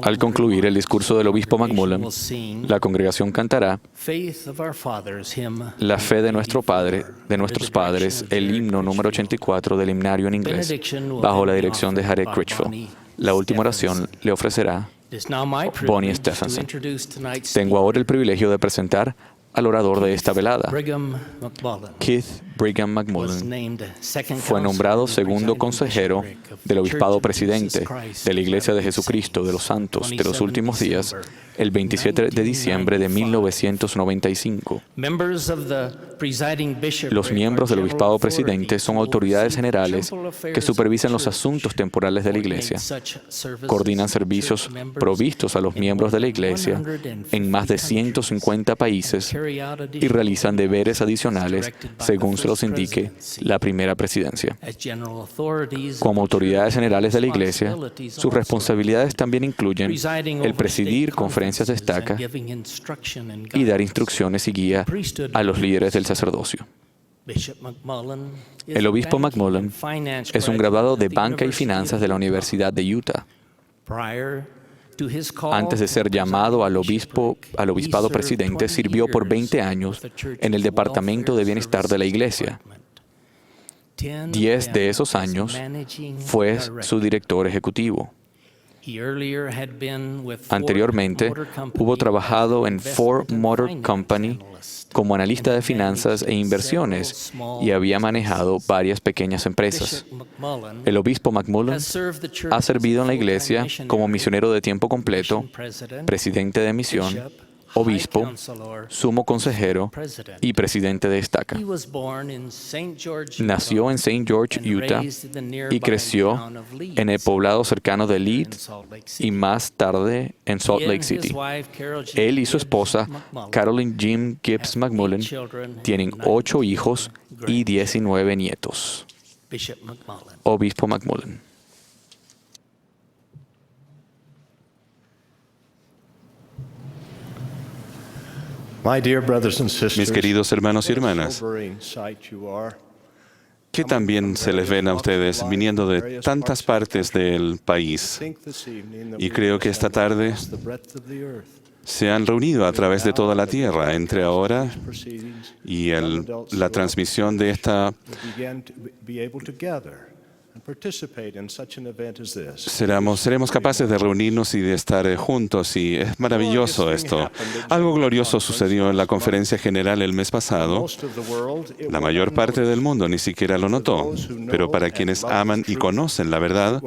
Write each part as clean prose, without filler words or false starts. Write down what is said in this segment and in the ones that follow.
Al concluir el discurso del obispo McMullen, la congregación cantará La fe de nuestros padres, el himno número 84 del himnario en inglés, bajo la dirección de Jared Critchfield. La última oración le ofrecerá Bonnie Stephenson. Tengo ahora el privilegio de presentar al orador de esta velada. Keith Brigham McMullen fue nombrado segundo consejero del obispado presidente de la Iglesia de Jesucristo de los Santos de los Últimos Días el 27 de diciembre de 1995. Los miembros del obispado presidente son autoridades generales que supervisan los asuntos temporales de la Iglesia, coordinan servicios provistos a los miembros de la Iglesia en más de 150 países y realizan deberes adicionales según se los indique la primera presidencia. Como autoridades generales de la Iglesia, sus responsabilidades también incluyen el presidir conferencias de estaca y dar instrucciones y guía a los líderes del sacerdocio. El obispo McMullen es un graduado de Banca y Finanzas de la Universidad de Utah. Antes de ser llamado al obispado presidente, sirvió por 20 años en el Departamento de Bienestar de la Iglesia. 10 de esos años fue su director ejecutivo. Anteriormente, hubo trabajado en Ford Motor Company como analista de finanzas e inversiones y había manejado varias pequeñas empresas. El obispo McMullen ha servido en la Iglesia como misionero de tiempo completo, presidente de misión, obispo, sumo consejero y presidente de estaca. Nació en St. George, Utah, y creció en el poblado cercano de Leeds y más tarde en Salt Lake City. Él y su esposa, Carolyn Jim Gibbs McMullen, tienen 8 hijos y 19 nietos. Obispo McMullen. Mis queridos hermanos y hermanas, que también se les ven a ustedes viniendo de tantas partes del país. Y creo que esta tarde se han reunido a través de toda la tierra, entre ahora y la transmisión de esta. Seremos capaces de reunirnos y de estar juntos, y es maravilloso esto. Algo glorioso sucedió en la conferencia general el mes pasado. La mayor parte del mundo ni siquiera lo notó, pero para quienes aman y conocen la verdad,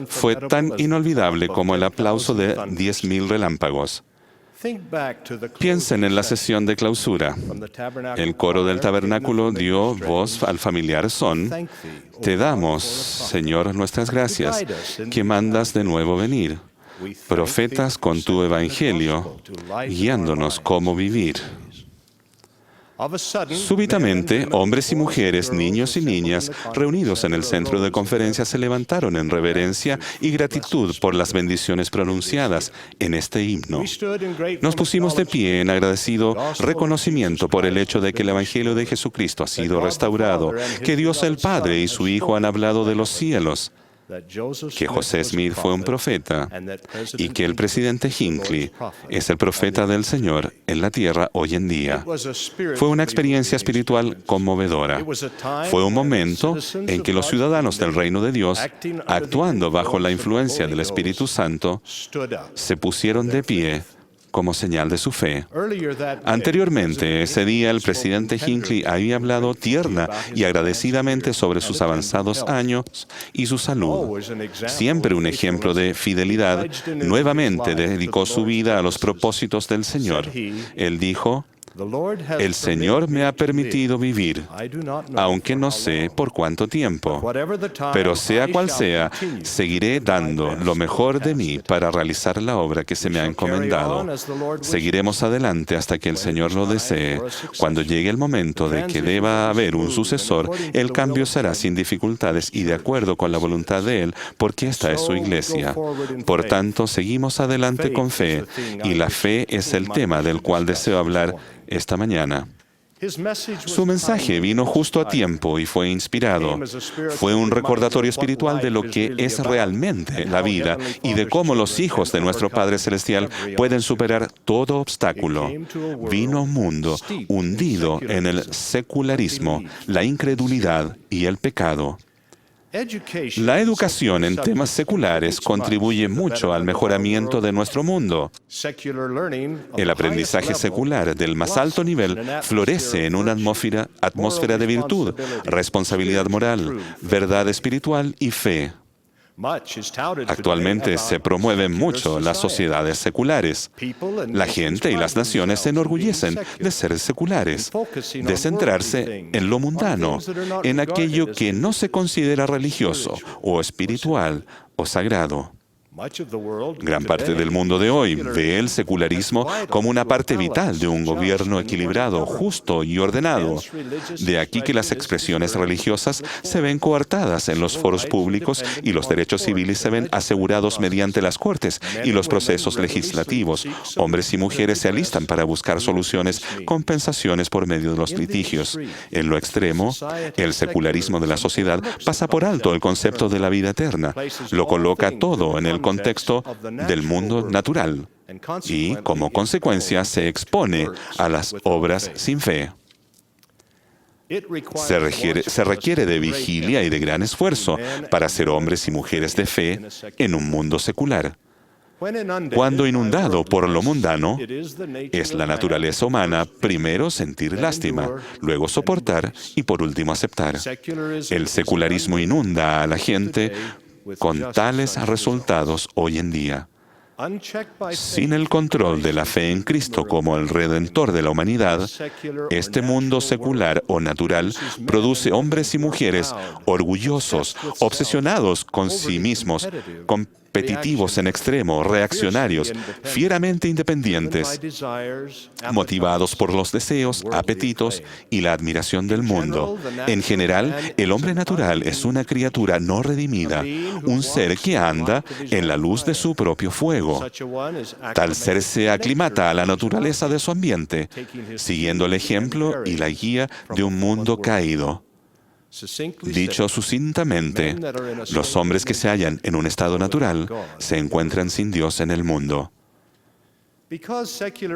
fue tan inolvidable como el aplauso de 10,000 relámpagos. Piensen en la sesión de clausura. El coro del tabernáculo dio voz al familiar son: Te damos, Señor, nuestras gracias, que mandas de nuevo venir. Profetas con tu evangelio, guiándonos cómo vivir. Súbitamente, hombres y mujeres, niños y niñas, reunidos en el centro de conferencia, se levantaron en reverencia y gratitud por las bendiciones pronunciadas en este himno. Nos pusimos de pie en agradecido reconocimiento por el hecho de que el Evangelio de Jesucristo ha sido restaurado, que Dios el Padre y su Hijo han hablado de los cielos, que José Smith fue un profeta y que el presidente Hinckley es el profeta del Señor en la tierra hoy en día. Fue una experiencia espiritual conmovedora. Fue un momento en que los ciudadanos del reino de Dios, actuando bajo la influencia del Espíritu Santo, se pusieron de pie como señal de su fe. Anteriormente, ese día, el presidente Hinckley había hablado tierna y agradecidamente sobre sus avanzados años y su salud. Siempre un ejemplo de fidelidad, nuevamente dedicó su vida a los propósitos del Señor. Él dijo: El Señor me ha permitido vivir, aunque no sé por cuánto tiempo, pero sea cual sea, seguiré dando lo mejor de mí para realizar la obra que se me ha encomendado. Seguiremos adelante hasta que el Señor lo desee. Cuando llegue el momento de que deba haber un sucesor, el cambio será sin dificultades y de acuerdo con la voluntad de Él, porque esta es su iglesia. Por tanto, seguimos adelante con fe, y la fe es el tema del cual deseo hablar esta mañana. Su mensaje vino justo a tiempo y fue inspirado. Fue un recordatorio espiritual de lo que es realmente la vida y de cómo los hijos de nuestro Padre Celestial pueden superar todo obstáculo. Vino a un mundo hundido en el secularismo, la incredulidad y el pecado. La educación en temas seculares contribuye mucho al mejoramiento de nuestro mundo. El aprendizaje secular del más alto nivel florece en una atmósfera de virtud, responsabilidad moral, verdad espiritual y fe. Actualmente se promueven mucho las sociedades seculares. La gente y las naciones se enorgullecen de ser seculares, de centrarse en lo mundano, en aquello que no se considera religioso o espiritual o sagrado. Gran parte del mundo de hoy ve el secularismo como una parte vital de un gobierno equilibrado, justo y ordenado. De aquí que las expresiones religiosas se ven coartadas en los foros públicos y los derechos civiles se ven asegurados mediante las cortes y los procesos legislativos. Hombres y mujeres se alistan para buscar soluciones, compensaciones por medio de los litigios. En lo extremo, el secularismo de la sociedad pasa por alto el concepto de la vida eterna. Lo coloca todo en el contexto del mundo natural y, como consecuencia, se expone a las obras sin fe. Se requiere de vigilia y de gran esfuerzo para ser hombres y mujeres de fe en un mundo secular. Cuando inundado por lo mundano, es la naturaleza humana primero sentir lástima, luego soportar y por último aceptar. El secularismo inunda a la gente con tales resultados hoy en día. Sin el control de la fe en Cristo como el Redentor de la humanidad, este mundo secular o natural produce hombres y mujeres orgullosos, obsesionados con sí mismos, competitivos en extremo, reaccionarios, fieramente independientes, motivados por los deseos, apetitos y la admiración del mundo. En general, el hombre natural es una criatura no redimida, un ser que anda en la luz de su propio fuego. Tal ser se aclimata a la naturaleza de su ambiente, siguiendo el ejemplo y la guía de un mundo caído. Dicho sucintamente, los hombres que se hallan en un estado natural se encuentran sin Dios en el mundo.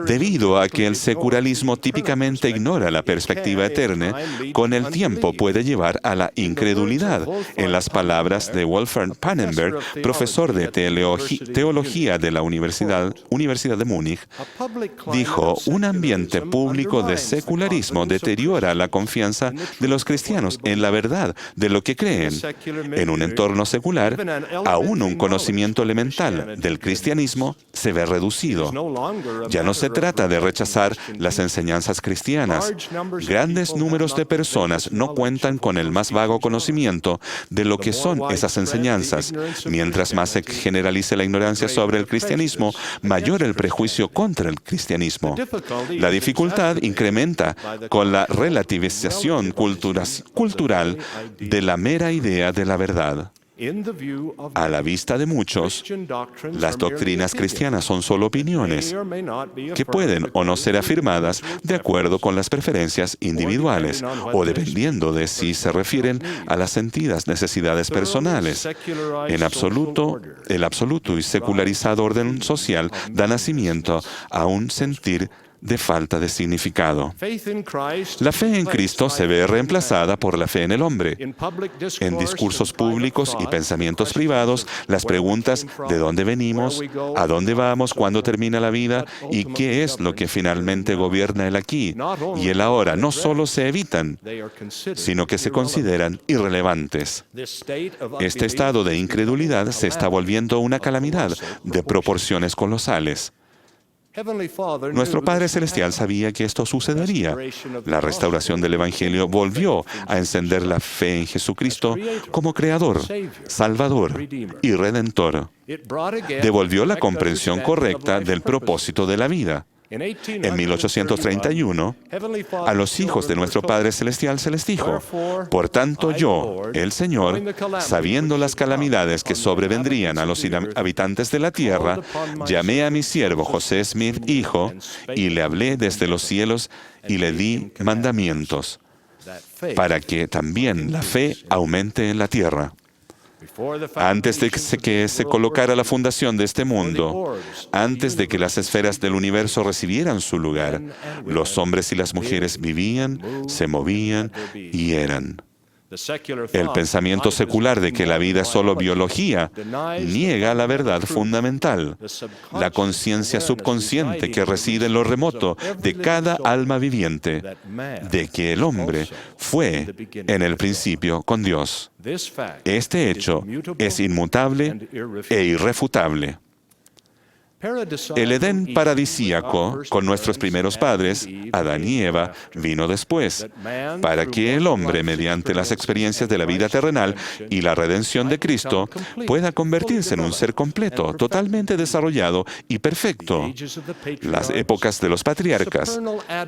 Debido a que el secularismo típicamente ignora la perspectiva eterna, con el tiempo puede llevar a la incredulidad. En las palabras de Wolfgang Pannenberg, profesor de teología de la Universidad de Múnich, dijo: un ambiente público de secularismo deteriora la confianza de los cristianos en la verdad de lo que creen. En un entorno secular, aún un conocimiento elemental del cristianismo se ve reducido. Ya no se trata de rechazar las enseñanzas cristianas. Grandes números de personas no cuentan con el más vago conocimiento de lo que son esas enseñanzas. Mientras más se generalice la ignorancia sobre el cristianismo, mayor el prejuicio contra el cristianismo. La dificultad incrementa con la relativización cultural de la mera idea de la verdad. A la vista de muchos, las doctrinas cristianas son solo opiniones que pueden o no ser afirmadas de acuerdo con las preferencias individuales o dependiendo de si se refieren a las sentidas necesidades personales. En absoluto, el absoluto y secularizado orden social da nacimiento a un sentir de falta de significado. La fe en Cristo se ve reemplazada por la fe en el hombre. En discursos públicos y pensamientos privados, las preguntas ¿de dónde venimos? ¿A dónde vamos? ¿Cuándo termina la vida? ¿Y qué es lo que finalmente gobierna el aquí y el ahora? No solo se evitan, sino que se consideran irrelevantes. Este estado de incredulidad se está volviendo una calamidad de proporciones colosales. Nuestro Padre Celestial sabía que esto sucedería. La restauración del Evangelio volvió a encender la fe en Jesucristo como Creador, Salvador y Redentor. Devolvió la comprensión correcta del propósito de la vida. En 1831, a los hijos de nuestro Padre Celestial se les dijo: por tanto yo, el Señor, sabiendo las calamidades que sobrevendrían a los habitantes de la tierra, llamé a mi siervo José Smith, hijo, y le hablé desde los cielos y le di mandamientos, para que también la fe aumente en la tierra. Antes de que se colocara la fundación de este mundo, antes de que las esferas del universo recibieran su lugar, los hombres y las mujeres vivían, se movían y eran. El pensamiento secular de que la vida es solo biología niega la verdad fundamental, la conciencia subconsciente que reside en lo remoto de cada alma viviente, de que el hombre fue en el principio con Dios. Este hecho es inmutable e irrefutable. El Edén paradisíaco con nuestros primeros padres, Adán y Eva, vino después, para que el hombre, mediante las experiencias de la vida terrenal y la redención de Cristo, pueda convertirse en un ser completo, totalmente desarrollado y perfecto. Las épocas de los patriarcas,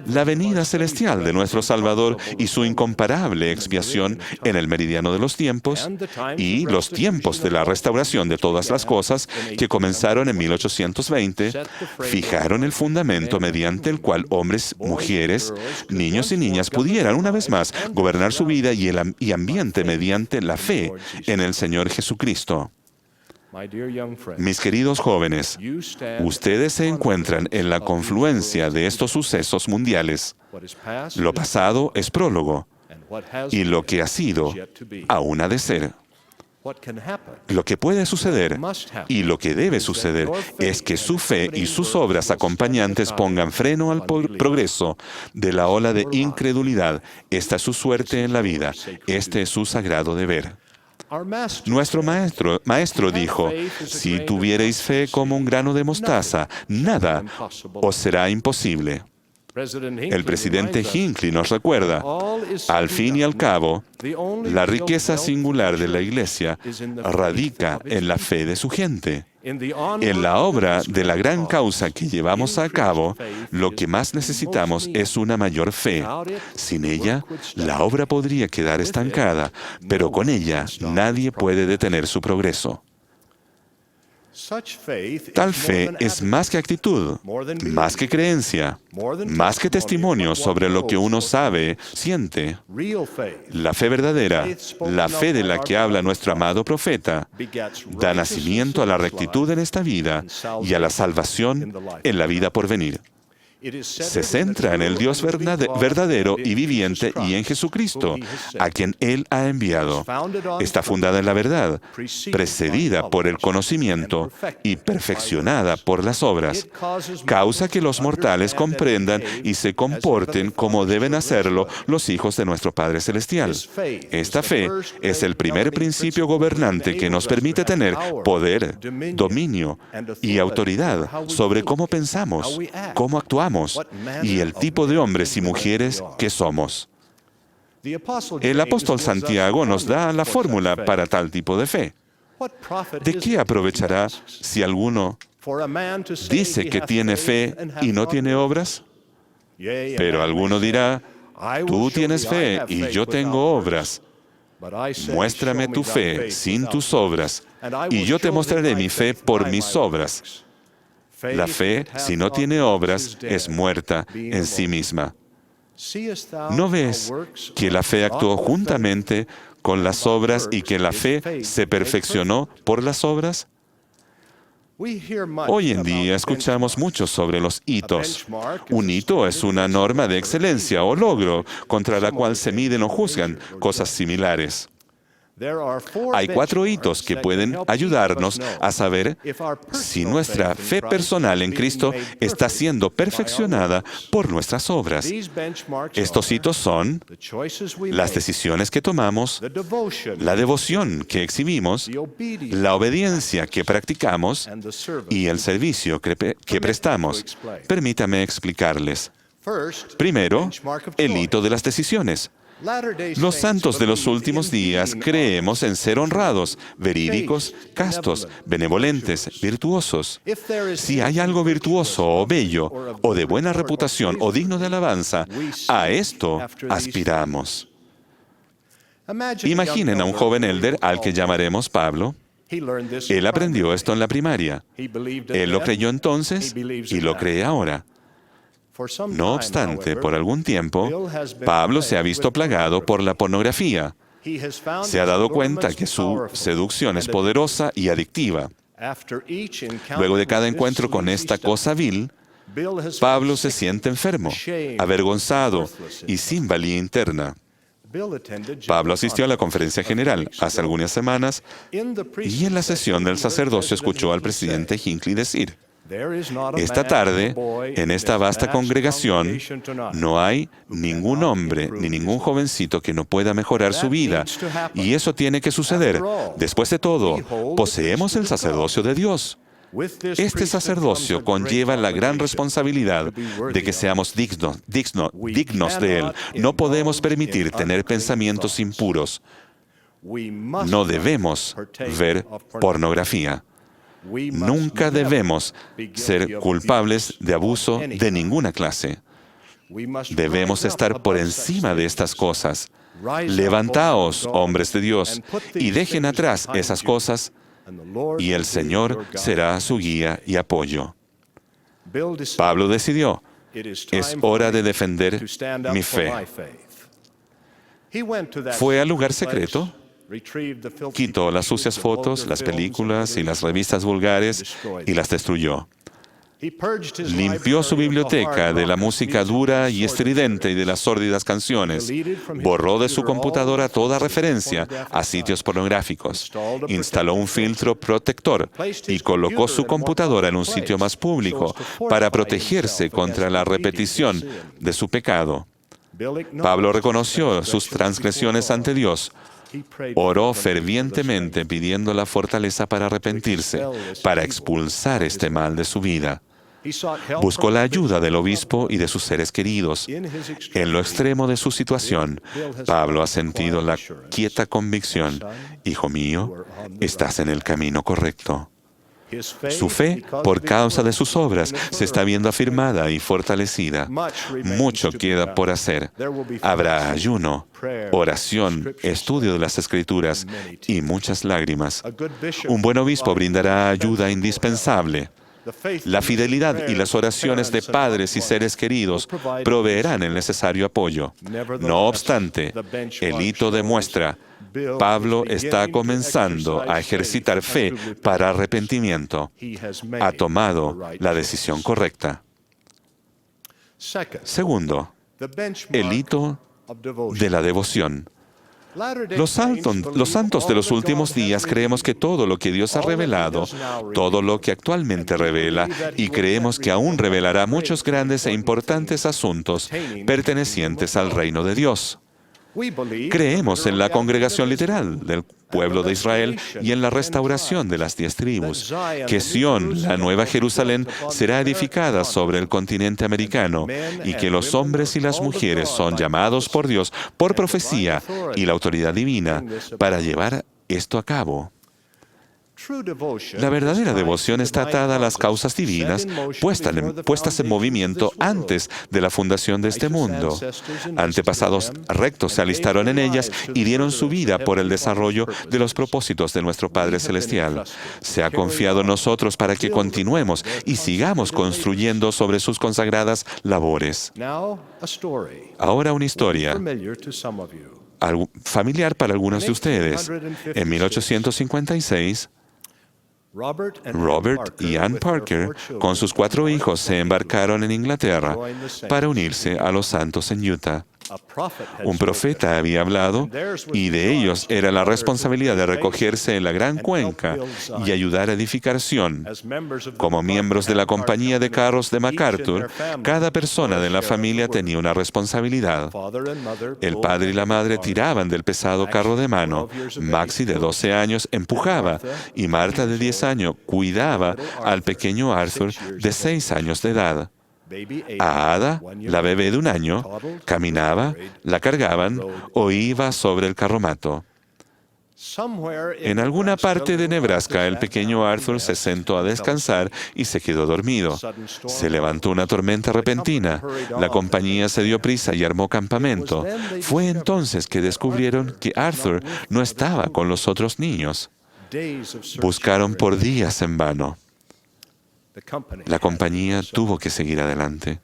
la venida celestial de nuestro Salvador y su incomparable expiación en el meridiano de los tiempos, y los tiempos de la restauración de todas las cosas que comenzaron en 1820, fijaron el fundamento mediante el cual hombres, mujeres, niños y niñas pudieran una vez más gobernar su vida y ambiente mediante la fe en el Señor Jesucristo. Mis queridos jóvenes, ustedes se encuentran en la confluencia de estos sucesos mundiales. Lo pasado es prólogo, y lo que ha sido aún ha de ser. Lo que puede suceder y lo que debe suceder es que su fe y sus obras acompañantes pongan freno al progreso de la ola de incredulidad. Esta es su suerte en la vida. Este es su sagrado deber. Nuestro maestro dijo: si tuviereis fe como un grano de mostaza, nada os será imposible. El presidente Hinckley nos recuerda: al fin y al cabo, la riqueza singular de la Iglesia radica en la fe de su gente. En la obra de la gran causa que llevamos a cabo, lo que más necesitamos es una mayor fe. Sin ella, la obra podría quedar estancada, pero con ella nadie puede detener su progreso. Tal fe es más que actitud, más que creencia, más que testimonio sobre lo que uno sabe, siente. La fe verdadera, la fe de la que habla nuestro amado profeta, da nacimiento a la rectitud en esta vida y a la salvación en la vida por venir. Se centra en el Dios verdadero y viviente y en Jesucristo, a quien Él ha enviado. Está fundada en la verdad, precedida por el conocimiento y perfeccionada por las obras. Causa que los mortales comprendan y se comporten como deben hacerlo los hijos de nuestro Padre Celestial. Esta fe es el primer principio gobernante que nos permite tener poder, dominio y autoridad sobre cómo pensamos, cómo actuamos y el tipo de hombres y mujeres que somos. El apóstol Santiago nos da la fórmula para tal tipo de fe. ¿De qué aprovechará si alguno dice que tiene fe y no tiene obras? Pero alguno dirá: tú tienes fe y yo tengo obras. Muéstrame tu fe sin tus obras, y yo te mostraré mi fe por mis obras. La fe, si no tiene obras, es muerta en sí misma. ¿No ves que la fe actuó juntamente con las obras y que la fe se perfeccionó por las obras? Hoy en día escuchamos mucho sobre los hitos. Un hito es una norma de excelencia o logro contra la cual se miden o juzgan cosas similares. Hay 4 hitos que pueden ayudarnos a saber si nuestra fe personal en Cristo está siendo perfeccionada por nuestras obras. Estos hitos son las decisiones que tomamos, la devoción que exhibimos, la obediencia que practicamos y el servicio que prestamos. Permítame explicarles. Primero, el hito de las decisiones. Los santos de los últimos días creemos en ser honrados, verídicos, castos, benevolentes, virtuosos. Si hay algo virtuoso o bello, o de buena reputación, o digno de alabanza, a esto aspiramos. Imaginen a un joven elder al que llamaremos Pablo. Él aprendió esto en la primaria. Él lo creyó entonces y lo cree ahora. No obstante, por algún tiempo, Pablo se ha visto plagado por la pornografía. Se ha dado cuenta que su seducción es poderosa y adictiva. Luego de cada encuentro con esta cosa vil, Pablo se siente enfermo, avergonzado y sin valía interna. Pablo asistió a la conferencia general hace algunas semanas y en la sesión del sacerdocio escuchó al presidente Hinckley decir: esta tarde, en esta vasta congregación, no hay ningún hombre ni ningún jovencito que no pueda mejorar su vida. Y eso tiene que suceder. Después de todo, poseemos el sacerdocio de Dios. Este sacerdocio conlleva la gran responsabilidad de que seamos dignos de Él. No podemos permitir tener pensamientos impuros. No debemos ver pornografía. Nunca debemos ser culpables de abuso de ninguna clase. Debemos estar por encima de estas cosas. Levantaos, hombres de Dios, y dejen atrás esas cosas, y el Señor será su guía y apoyo. Pablo decidió: es hora de defender mi fe. Fue al lugar secreto, quitó las sucias fotos, las películas y las revistas vulgares y las destruyó. Limpió su biblioteca de la música dura y estridente y de las sórdidas canciones. Borró de su computadora toda referencia a sitios pornográficos. Instaló un filtro protector y colocó su computadora en un sitio más público para protegerse contra la repetición de su pecado. Pablo reconoció sus transgresiones ante Dios. Oró fervientemente pidiendo la fortaleza para arrepentirse, para expulsar este mal de su vida. Buscó la ayuda del obispo y de sus seres queridos. En lo extremo de su situación, Pablo ha sentido la quieta convicción: hijo mío, estás en el camino correcto. Su fe, por causa de sus obras, se está viendo afirmada y fortalecida. Mucho queda por hacer. Habrá ayuno, oración, estudio de las Escrituras y muchas lágrimas. Un buen obispo brindará ayuda indispensable. La fidelidad y las oraciones de padres y seres queridos proveerán el necesario apoyo. No obstante, el hito demuestra: Pablo está comenzando a ejercitar fe para arrepentimiento. Ha tomado la decisión correcta. Segundo, el hito de la devoción. Los santos de los últimos días creemos que todo lo que Dios ha revelado, todo lo que actualmente revela, y creemos que aún revelará muchos grandes e importantes asuntos pertenecientes al reino de Dios. Creemos en la congregación literal del pueblo de Israel y en la restauración de las 10 tribus, que Sión, la nueva Jerusalén, será edificada sobre el continente americano y que los hombres y las mujeres son llamados por Dios, por profecía y la autoridad divina, para llevar esto a cabo. La verdadera devoción está atada a las causas divinas puestas en movimiento antes de la fundación de este mundo. Antepasados rectos se alistaron en ellas y dieron su vida por el desarrollo de los propósitos de nuestro Padre Celestial. Se ha confiado en nosotros para que continuemos y sigamos construyendo sobre sus consagradas labores. Ahora una historia familiar para algunos de ustedes. En 1856, Robert y Ann Parker, con sus 4 hijos, se embarcaron en Inglaterra para unirse a los santos en Utah. Un profeta había hablado y de ellos era la responsabilidad de recogerse en la gran cuenca y ayudar a edificar Sión. Como miembros de la compañía de carros de MacArthur, cada persona de la familia tenía una responsabilidad. El padre y la madre tiraban del pesado carro de mano. Maxie, de 12 años, empujaba y Marta, de 10 años, cuidaba al pequeño Arthur, de 6 años de edad. A Ada, la bebé de 1 año, caminaba, la cargaban o iba sobre el carromato. En alguna parte de Nebraska, el pequeño Arthur se sentó a descansar y se quedó dormido. Se levantó una tormenta repentina. La compañía se dio prisa y armó campamento. Fue entonces que descubrieron que Arthur no estaba con los otros niños. Buscaron por días en vano. La compañía tuvo que seguir adelante.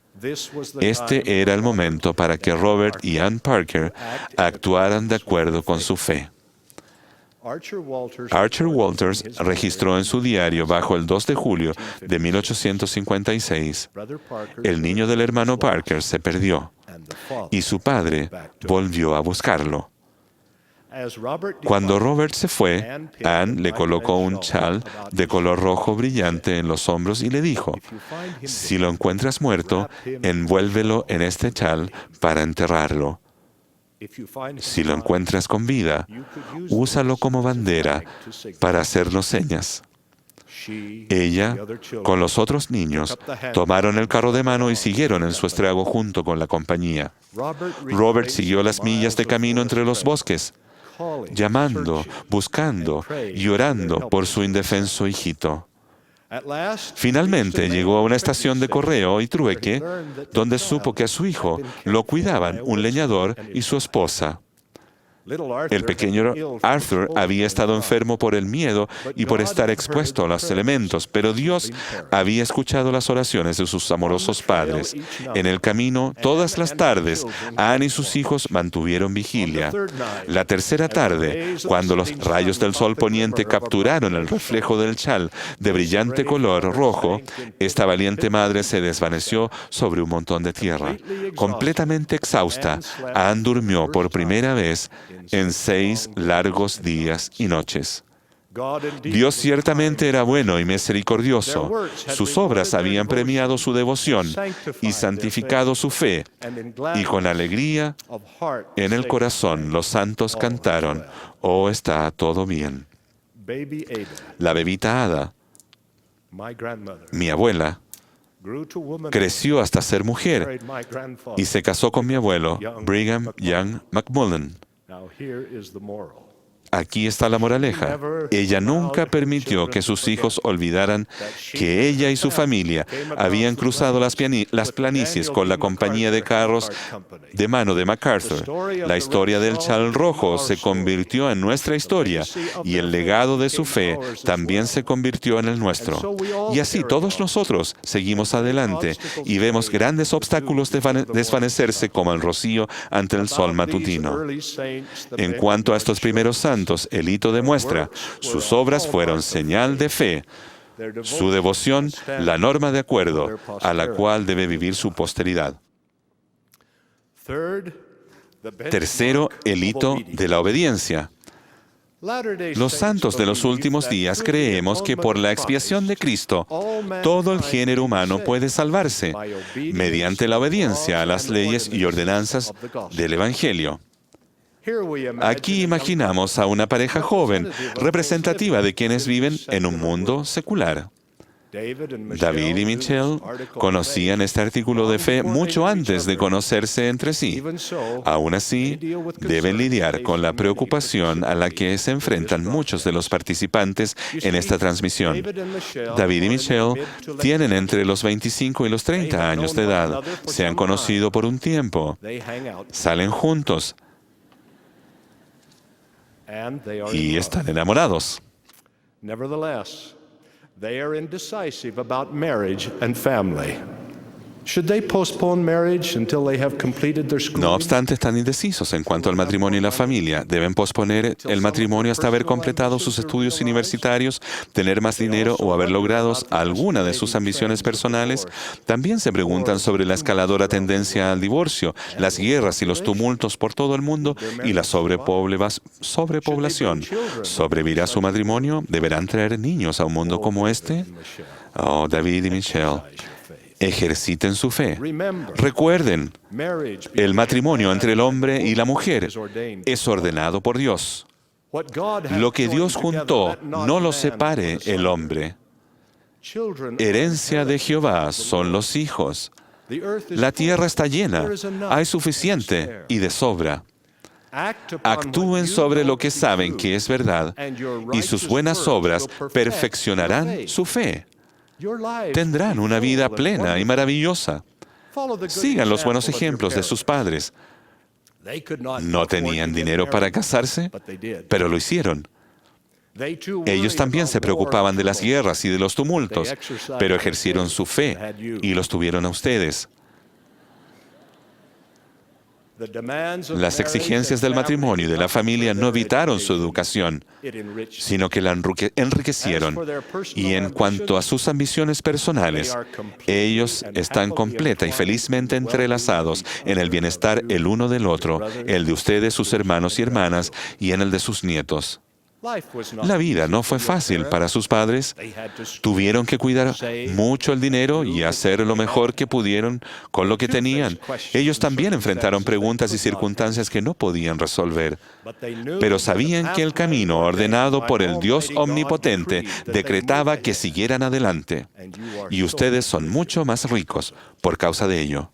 Este era el momento para que Robert y Ann Parker actuaran de acuerdo con su fe. Archer Walters registró en su diario bajo el 2 de julio de 1856, el niño del hermano Parker se perdió y su padre volvió a buscarlo. Cuando Robert se fue, Ann le colocó un chal de color rojo brillante en los hombros y le dijo, si lo encuentras muerto, envuélvelo en este chal para enterrarlo. Si lo encuentras con vida, úsalo como bandera para hacernos señas. Ella, con los otros niños, tomaron el carro de mano y siguieron en su estrago junto con la compañía. Robert siguió las millas de camino entre los bosques, llamando, buscando y orando por su indefenso hijito. Finalmente llegó a una estación de correo y trueque, donde supo que a su hijo lo cuidaban un leñador y su esposa. El pequeño Arthur había estado enfermo por el miedo y por estar expuesto a los elementos, pero Dios había escuchado las oraciones de sus amorosos padres. En el camino, todas las tardes, Ann y sus hijos mantuvieron vigilia. La tercera tarde, cuando los rayos del sol poniente capturaron el reflejo del chal de brillante color rojo, esta valiente madre se desvaneció sobre un montón de tierra. Completamente exhausta, Ann durmió por primera vez en 6 largos días y noches. Dios ciertamente era bueno y misericordioso. Sus obras habían premiado su devoción y santificado su fe. Y con alegría en el corazón los santos cantaron, «Oh, está todo bien». La bebita Ada, mi abuela, creció hasta ser mujer y se casó con mi abuelo, Brigham Young McMullen. Aquí está la moraleja. Ella nunca permitió que sus hijos olvidaran que ella y su familia habían cruzado las planicies con la compañía de carros de mano de MacArthur. La historia del chal rojo se convirtió en nuestra historia y el legado de su fe también se convirtió en el nuestro. Y así todos nosotros seguimos adelante y vemos grandes obstáculos desvanecerse como el rocío ante el sol matutino. En cuanto a estos primeros santos, el hito demuestra, sus obras fueron señal de fe, su devoción, la norma de acuerdo a la cual debe vivir su posteridad. Tercero, el hito de la obediencia. Los santos de los últimos días creemos que por la expiación de Cristo, todo el género humano puede salvarse mediante la obediencia a las leyes y ordenanzas del Evangelio. Aquí imaginamos a una pareja joven, representativa de quienes viven en un mundo secular. David y Michelle conocían este artículo de fe mucho antes de conocerse entre sí. Aún así, deben lidiar con la preocupación a la que se enfrentan muchos de los participantes en esta transmisión. David y Michelle tienen entre los 25 y los 30 años de edad. Se han conocido por un tiempo. Salen juntos. Y están enamorados. Nevertheless, they are indecisive about marriage and family. Should they postpone marriage until they have completed their schooling? No obstante, están indecisos en cuanto al matrimonio y la familia. Deben posponer el matrimonio hasta haber completado sus estudios universitarios, tener más dinero o haber logrado alguna de sus ambiciones personales. También se preguntan sobre la escaladora tendencia al divorcio, las guerras y los tumultos por todo el mundo y la sobrepoblación. ¿Sobrevivirá su matrimonio? ¿Deberán traer niños a un mundo como este? Oh, David y Michelle, ejerciten su fe. Recuerden, el matrimonio entre el hombre y la mujer es ordenado por Dios. Lo que Dios juntó, no lo separe el hombre. Herencia de Jehová son los hijos. La tierra está llena, hay suficiente y de sobra. Actúen sobre lo que saben que es verdad, y sus buenas obras perfeccionarán su fe. Tendrán una vida plena y maravillosa. Sigan los buenos ejemplos de sus padres. No tenían dinero para casarse, pero lo hicieron. Ellos también se preocupaban de las guerras y de los tumultos, pero ejercieron su fe y los tuvieron a ustedes. Las exigencias del matrimonio y de la familia no evitaron su educación, sino que la enriquecieron. Y en cuanto a sus ambiciones personales, ellos están completa y felizmente entrelazados en el bienestar el uno del otro, el de ustedes, sus hermanos y hermanas, y en el de sus nietos. La vida no fue fácil para sus padres. Tuvieron que cuidar mucho el dinero y hacer lo mejor que pudieron con lo que tenían. Ellos también enfrentaron preguntas y circunstancias que no podían resolver. Pero sabían que el camino ordenado por el Dios omnipotente decretaba que siguieran adelante. Y ustedes son mucho más ricos por causa de ello.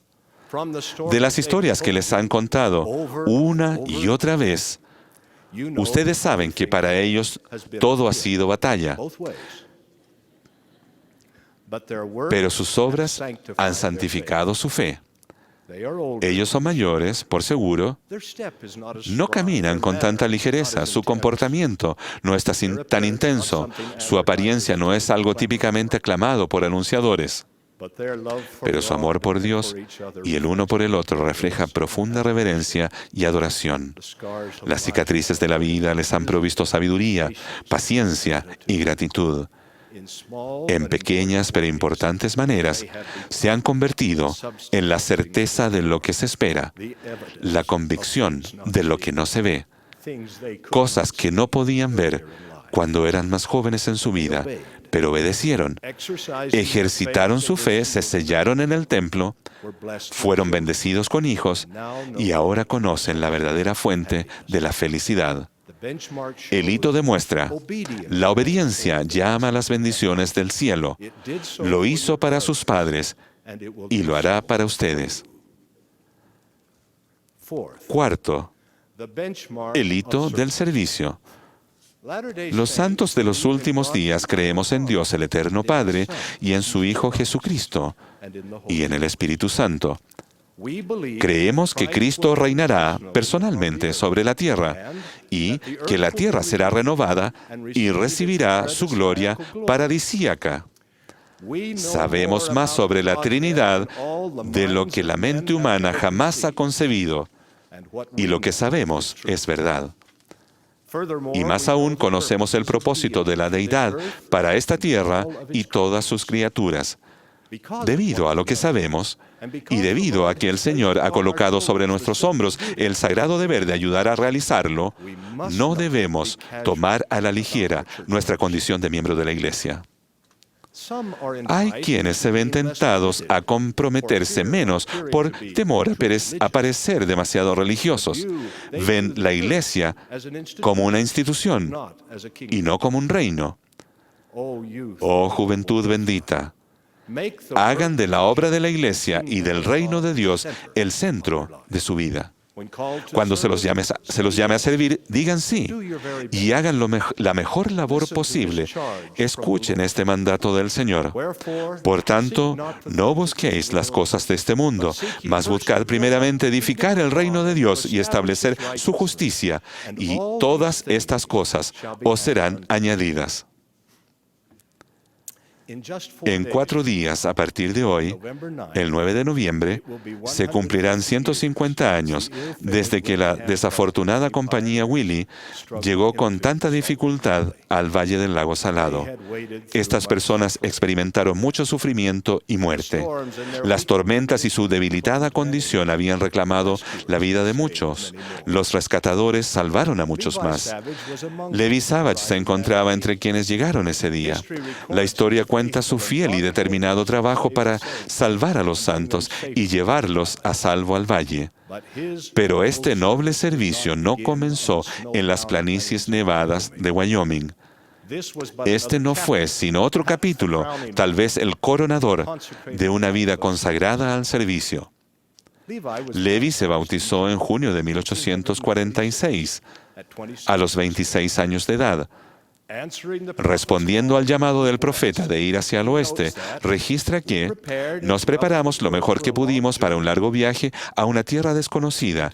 De las historias que les han contado una y otra vez, ustedes saben que para ellos todo ha sido batalla, pero sus obras han santificado su fe. Ellos son mayores, por seguro, no caminan con tanta ligereza, su comportamiento no está tan intenso, su apariencia no es algo típicamente aclamado por anunciadores. Pero su amor por Dios y el uno por el otro refleja profunda reverencia y adoración. Las cicatrices de la vida les han provisto sabiduría, paciencia y gratitud. En pequeñas pero importantes maneras, se han convertido en la certeza de lo que se espera, la convicción de lo que no se ve, cosas que no podían ver cuando eran más jóvenes en su vida, pero obedecieron, ejercitaron su fe, se sellaron en el templo, fueron bendecidos con hijos y ahora conocen la verdadera fuente de la felicidad. El hito demuestra, la obediencia llama a las bendiciones del cielo. Lo hizo para sus padres y lo hará para ustedes. Cuarto, el hito del servicio. Los santos de los últimos días creemos en Dios el Eterno Padre y en su Hijo Jesucristo y en el Espíritu Santo. Creemos que Cristo reinará personalmente sobre la tierra y que la tierra será renovada y recibirá su gloria paradisíaca. Sabemos más sobre la Trinidad de lo que la mente humana jamás ha concebido, y lo que sabemos es verdad. Y más aún conocemos el propósito de la Deidad para esta tierra y todas sus criaturas. Debido a lo que sabemos y debido a que el Señor ha colocado sobre nuestros hombros el sagrado deber de ayudar a realizarlo, no debemos tomar a la ligera nuestra condición de miembro de la Iglesia. Hay quienes se ven tentados a comprometerse menos por temor a parecer demasiado religiosos. Ven la Iglesia como una institución y no como un reino. Oh juventud bendita, hagan de la obra de la Iglesia y del reino de Dios el centro de su vida. Cuando se los llame a servir, digan sí y hagan la mejor labor posible. Escuchen este mandato del Señor. Por tanto, no busquéis las cosas de este mundo, mas buscad primeramente edificar el reino de Dios y establecer su justicia, y todas estas cosas os serán añadidas. En 4 días, a partir de hoy, el 9 de noviembre, se cumplirán 150 años desde que la desafortunada compañía Willie llegó con tanta dificultad al Valle del Lago Salado. Estas personas experimentaron mucho sufrimiento y muerte. Las tormentas y su debilitada condición habían reclamado la vida de muchos. Los rescatadores salvaron a muchos más. Levi Savage se encontraba entre quienes llegaron ese día. La historia cuenta su fiel y determinado trabajo para salvar a los santos y llevarlos a salvo al valle. Pero este noble servicio no comenzó en las planicies nevadas de Wyoming. Este no fue sino otro capítulo, tal vez el coronador, de una vida consagrada al servicio. Levi se bautizó en junio de 1846, a los 26 años de edad. Respondiendo al llamado del profeta de ir hacia el oeste, registra que nos preparamos lo mejor que pudimos para un largo viaje a una tierra desconocida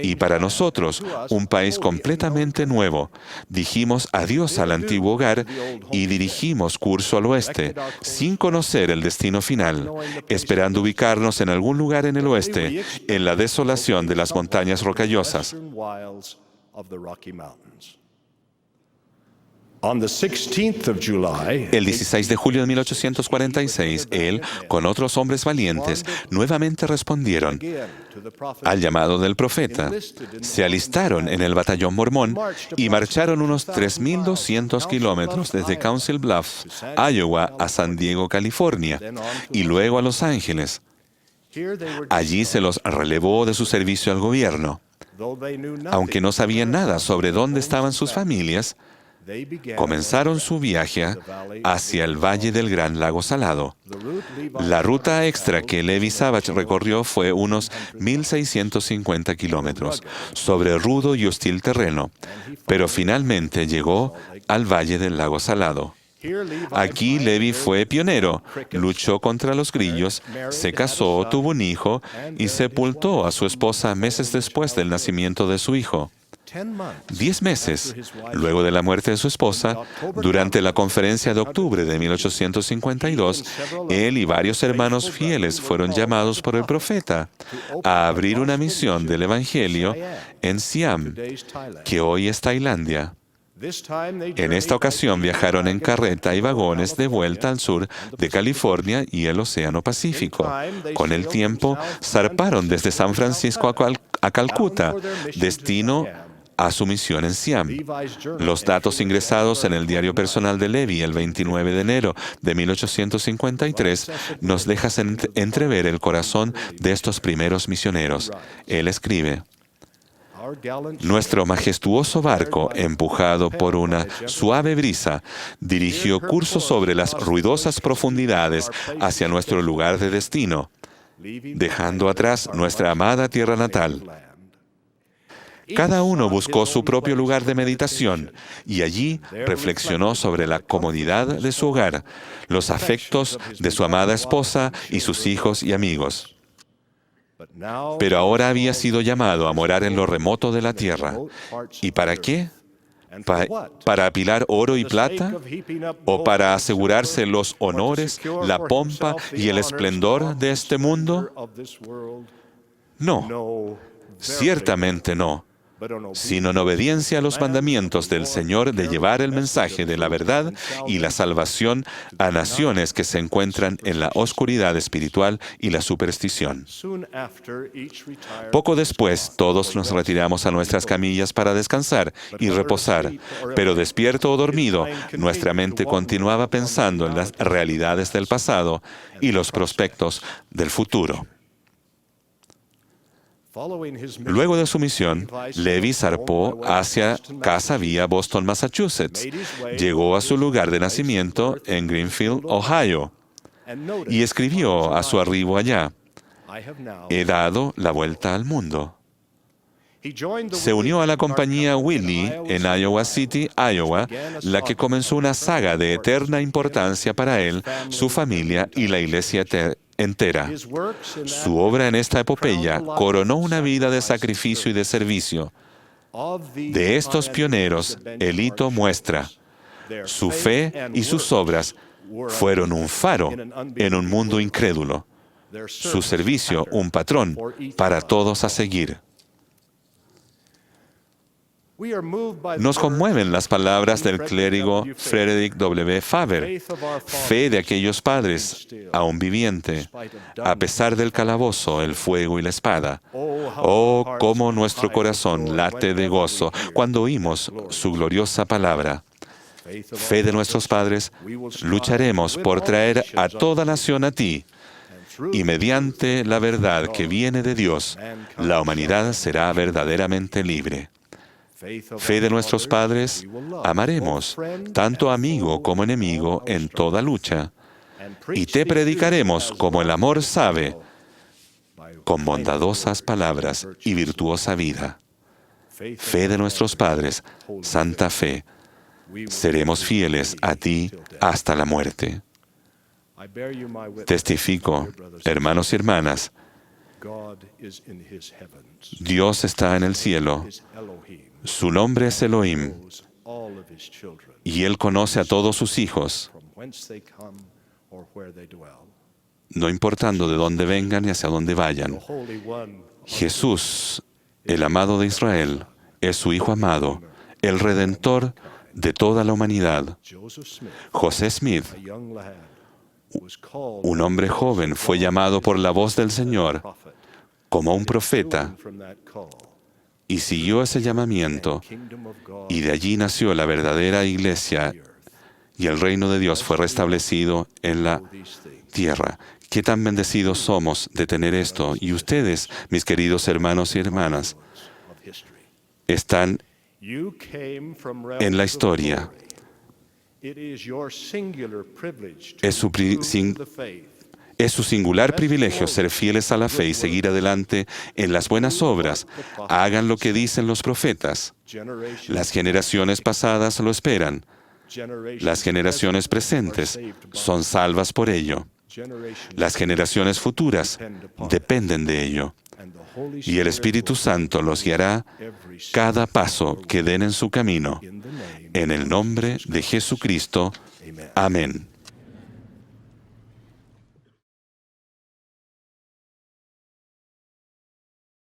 y para nosotros un país completamente nuevo. Dijimos adiós al antiguo hogar y dirigimos curso al oeste, sin conocer el destino final, esperando ubicarnos en algún lugar en el oeste, en la desolación de las montañas rocallosas. El 16 de julio de 1846, él, con otros hombres valientes, nuevamente respondieron al llamado del profeta. Se alistaron en el batallón mormón y marcharon unos 3.200 kilómetros desde Council Bluffs, Iowa, a San Diego, California, y luego a Los Ángeles. Allí se los relevó de su servicio al gobierno. Aunque no sabían nada sobre dónde estaban sus familias, comenzaron su viaje hacia el Valle del Gran Lago Salado. La ruta extra que Levi Savage recorrió fue unos 1.650 kilómetros, sobre rudo y hostil terreno, pero finalmente llegó al Valle del Lago Salado. Aquí Levi fue pionero, luchó contra los grillos, se casó, tuvo un hijo y sepultó a su esposa meses después del nacimiento de su hijo. 10 meses luego de la muerte de su esposa, durante la conferencia de octubre de 1852, él y varios hermanos fieles fueron llamados por el profeta a abrir una misión del Evangelio en Siam, que hoy es Tailandia. En esta ocasión viajaron en carreta y vagones de vuelta al sur de California y el Océano Pacífico. Con el tiempo, zarparon desde San Francisco a Calcuta, destino a su misión en Siam. Los datos ingresados en el diario personal de Levi el 29 de enero de 1853 nos dejan entrever el corazón de estos primeros misioneros. Él escribe: nuestro majestuoso barco, empujado por una suave brisa, dirigió curso sobre las ruidosas profundidades hacia nuestro lugar de destino, dejando atrás nuestra amada tierra natal. Cada uno buscó su propio lugar de meditación y allí reflexionó sobre la comodidad de su hogar, los afectos de su amada esposa y sus hijos y amigos. Pero ahora había sido llamado a morar en lo remoto de la tierra. ¿Y para qué? ¿Para apilar oro y plata? ¿O para asegurarse los honores, la pompa y el esplendor de este mundo? No, ciertamente no, sino en obediencia a los mandamientos del Señor de llevar el mensaje de la verdad y la salvación a naciones que se encuentran en la oscuridad espiritual y la superstición. Poco después, todos nos retiramos a nuestras camillas para descansar y reposar, pero despierto o dormido, nuestra mente continuaba pensando en las realidades del pasado y los prospectos del futuro. Luego de su misión, Levi zarpó hacia Casa Vía, Boston, Massachusetts. Llegó a su lugar de nacimiento en Greenfield, Ohio, y escribió a su arribo allá: he dado la vuelta al mundo. Se unió a la compañía Whitley en Iowa City, Iowa, la que comenzó una saga de eterna importancia para él, su familia y la iglesia entera. Su obra en esta epopeya coronó una vida de sacrificio y de servicio. De estos pioneros, el hito muestra: su fe y sus obras fueron un faro en un mundo incrédulo. Su servicio, un patrón para todos a seguir. Nos conmueven las palabras del clérigo Frederick W. Faber: fe de aquellos padres, aún viviente, a pesar del calabozo, el fuego y la espada. Oh, cómo nuestro corazón late de gozo cuando oímos su gloriosa palabra. Fe de nuestros padres, lucharemos por traer a toda nación a ti, y mediante la verdad que viene de Dios, la humanidad será verdaderamente libre. fe de nuestros padres, amaremos, tanto amigo como enemigo, en toda lucha. Y te predicaremos como el amor sabe, con bondadosas palabras y virtuosa vida. Fe de nuestros padres, santa fe. Seremos fieles a ti hasta la muerte. Testifico, hermanos y hermanas, Dios está en el cielo, su nombre es Elohim, y Él conoce a todos sus hijos, no importando de dónde vengan y hacia dónde vayan. Jesús, el amado de Israel, es su Hijo amado, el Redentor de toda la humanidad. José Smith, un hombre joven, fue llamado por la voz del Señor como un profeta y siguió ese llamamiento, y de allí nació la verdadera iglesia y el reino de Dios fue restablecido en la tierra. Qué tan bendecidos somos de tener esto. Y ustedes, mis queridos hermanos y hermanas, están en la historia. Es su singular privilegio ser fieles a la fe y seguir adelante en las buenas obras. Hagan lo que dicen los profetas. Las generaciones pasadas lo esperan. Las generaciones presentes son salvas por ello. Las generaciones futuras dependen de ello. Y el Espíritu Santo los guiará cada paso que den en su camino. En el nombre de Jesucristo. Amén.